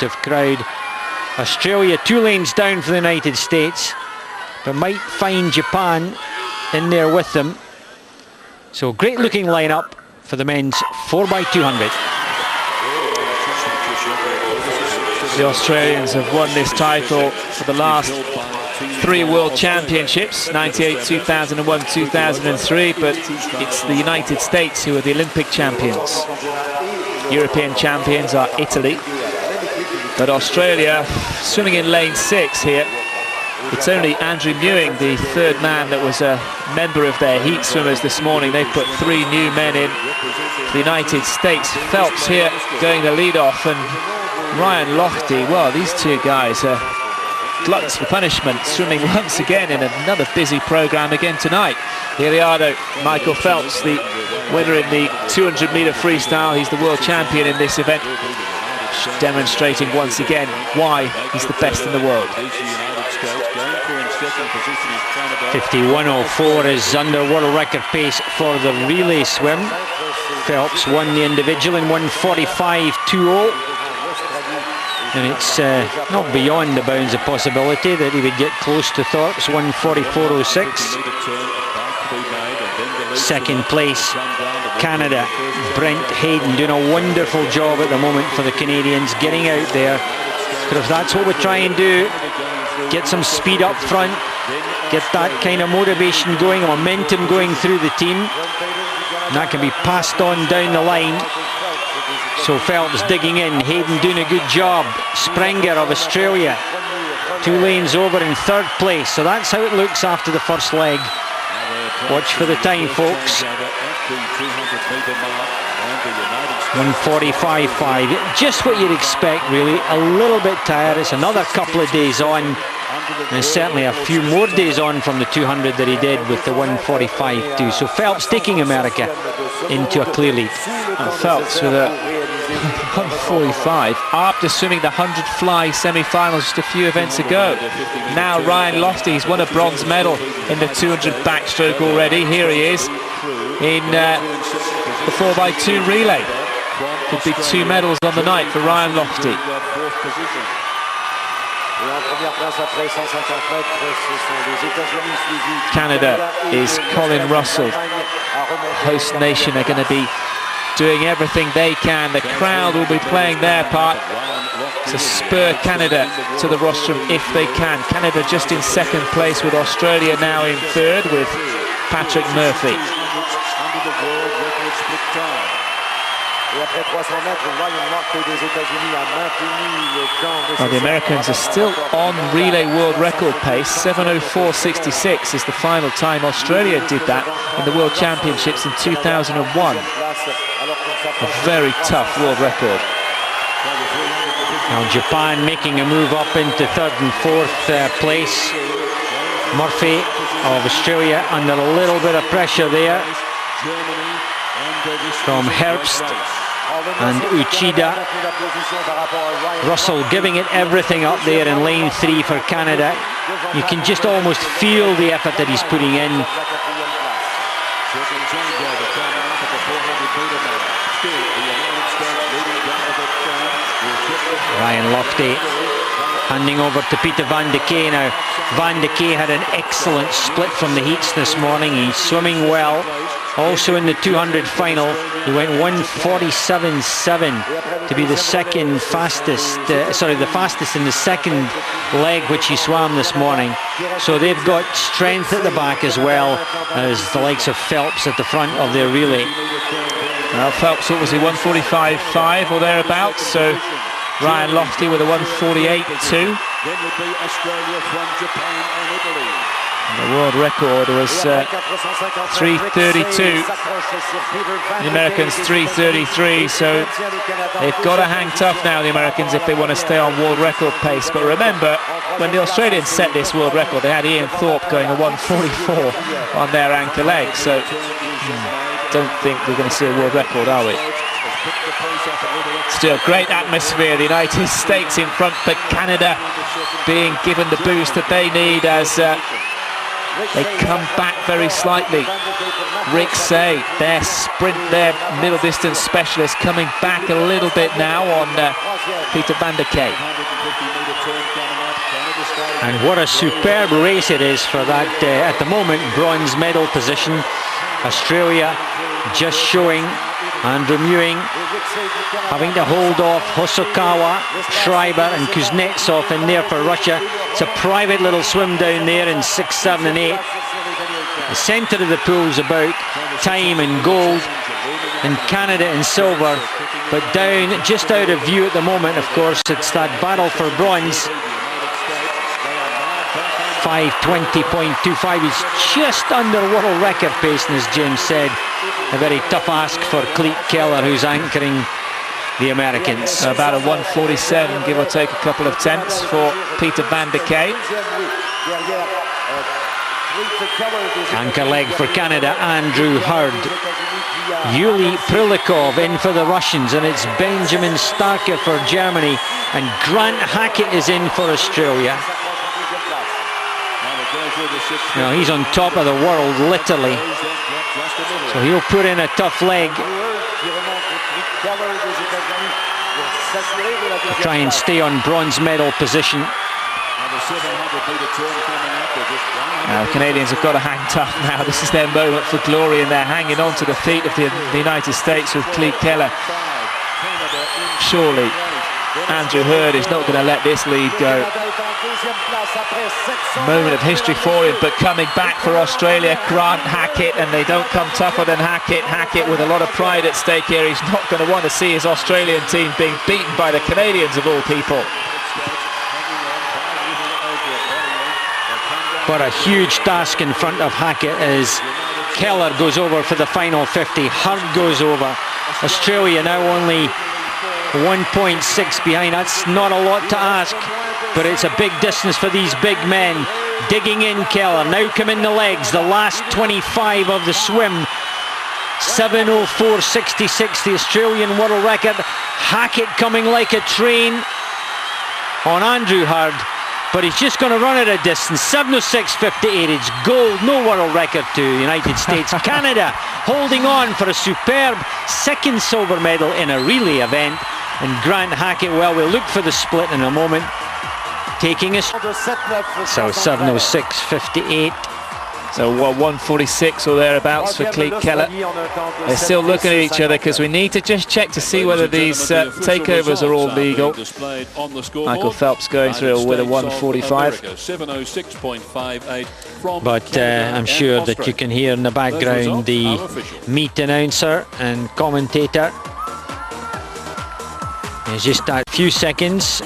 of crowd. Australia 2 lanes down for the United States, but might find Japan in there with them. So great looking lineup for the men's 4x200. The Australians have won this title for the last 3 World Championships, 98, 2001, 2003, but it's the United States who are the Olympic champions. European champions are Italy, but Australia swimming in lane 6 here. It's only Andrew Mewing, the 3rd man, that was a member of their heat swimmers this morning. They put 3 new men in. The United States, Phelps here going the lead off, and Ryan Lochte. Well, these 2 guys are gluttons for punishment, swimming once again in another busy program again tonight. Here they are though, Michael Phelps, the winner in the 200-meter freestyle. He's the world champion in this event, demonstrating once again why he's the best in the world. 51.04 is under world record pace for the relay swim. Phelps won the individual in 1:45.20. And it's not beyond the bounds of possibility that he would get close to Thorpe's 1:44.06. Second place, Canada. Brent Hayden doing a wonderful job at the moment for the Canadians, getting out there. Because that's what we try and do. Get some speed up front, get that kind of motivation going, momentum going through the team. And that can be passed on down the line. So Phelps digging in, Hayden doing a good job. Sprenger of Australia, 2 lanes over in 3rd place. So that's how it looks after the first leg. Watch for the time, folks. 1:45.5, just what you'd expect really. A little bit tired. It's another couple of days on, and certainly a few more days on from the 200 that he did with the 1:45.2. So Phelps taking America into a clear lead. And Phelps with a 1:45 after swimming the 100 fly semi-finals just a few events ago. Now Ryan Lochte, he's won a bronze medal in the 200 backstroke already. Here he is in the 4x2 relay. Could be 2 medals on the night for Ryan Lochte. Canada is Colin Russell. Host nation are going to be doing everything they can. The crowd will be playing their part to spur Canada to the rostrum if they can. Canada just in 2nd place, with Australia now in 3rd with Patrick Murphy. Well, the Americans are still on relay world record pace. 7:04.66 is the final time. Australia did that in the World Championships in 2001. A very tough world record. Now Japan making a move up into 3rd and 4th place. Murphy of Australia under a little bit of pressure there from Herbst and Uchida. Russell giving it everything up there in lane 3 for Canada. You can just almost feel the effort that he's putting in. Ryan Lochte handing over to Peter van de Kee now. Van de Kee had an excellent split from the heats this morning. He's swimming well. Also in the 200 final, he went 1:47.7 to be the 2nd fastest, the fastest in the 2nd leg which he swam this morning. So they've got strength at the back as well as the likes of Phelps at the front of their relay. Well, Phelps, what was he, 1:45.5 or thereabouts? So Ryan Lochte with a 1:48.2. And the world record was 3:32. The Americans 3:33. So they've got to hang tough now, the Americans, if they want to stay on world record pace. But remember, when the Australians set this world record, they had Ian Thorpe going a 1:44 on their anchor leg. So don't think we're going to see a world record, are we? Still, great atmosphere. The United States in front, but Canada being given the boost that they need as They come back very slightly. Rick Say, their middle distance specialist, coming back a little bit now on Peter van der Kay. And what a superb race it is for that, at the moment, bronze medal position. Australia just showing. Andrew Mewing having to hold off Hosokawa, Schreiber and Kuznetsov in there for Russia. It's a private little swim down there in 6, 7 and 8. The centre of the pool is about time and gold, and Canada in silver. But down, just out of view at the moment, of course, it's that battle for bronze. 5:20.25 is just under world record pace, and as James said, a very tough ask for Cleet Keller, who's anchoring the Americans. About a 1:47, give or take a couple of tenths for Peter van der Kay. Anchor leg for Canada, Andrew Hurd. Yuli Prilikov in for the Russians, and it's Benjamin Starke for Germany, and Grant Hackett is in for Australia. Now he's on top of the world, literally. So he'll put in a tough leg to try and stay on bronze medal position. Now the Canadians have got to hang tough now. This is their moment for glory, and they're hanging on to the feet of the United States with Cleet Keller. Surely Andrew Hurd is not going to let this lead go. Moment of history for him, but coming back for Australia, Grant Hackett, and they don't come tougher than Hackett. Hackett with a lot of pride at stake here. He's not going to want to see his Australian team being beaten by the Canadians of all people. But a huge task in front of Hackett as Keller goes over for the final 50. Hurd goes over. Australia now only 1.6 behind. That's not a lot to ask, but it's a big distance for these big men. Digging in Keller, now come in the legs, the last 25 of the swim. 7:04.66, the Australian world record. Hackett coming like a train on Andrew Hurd, but he's just going to run at a distance. 7:06.58, it's gold, no world record to the United States. Canada holding on for a superb second silver medal in a relay event. And Grant Hackett, well, we'll look for the split in a moment, taking us. So 7:06.58. So 1:46 or thereabouts for Cleet Keller. They're still looking at each other because we need to just check to see whether these takeovers are all legal. Michael Phelps going through with a 1:45. But I'm sure that you can hear in the background the meet announcer and commentator. It's just that few seconds.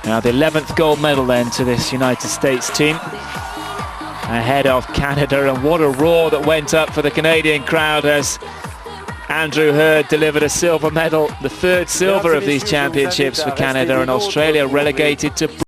Now the 11th gold medal then to this United States team, ahead of Canada, and what a roar that went up for the Canadian crowd as Andrew Hurd delivered a silver medal, the third silver of these championships for Canada, and Australia relegated to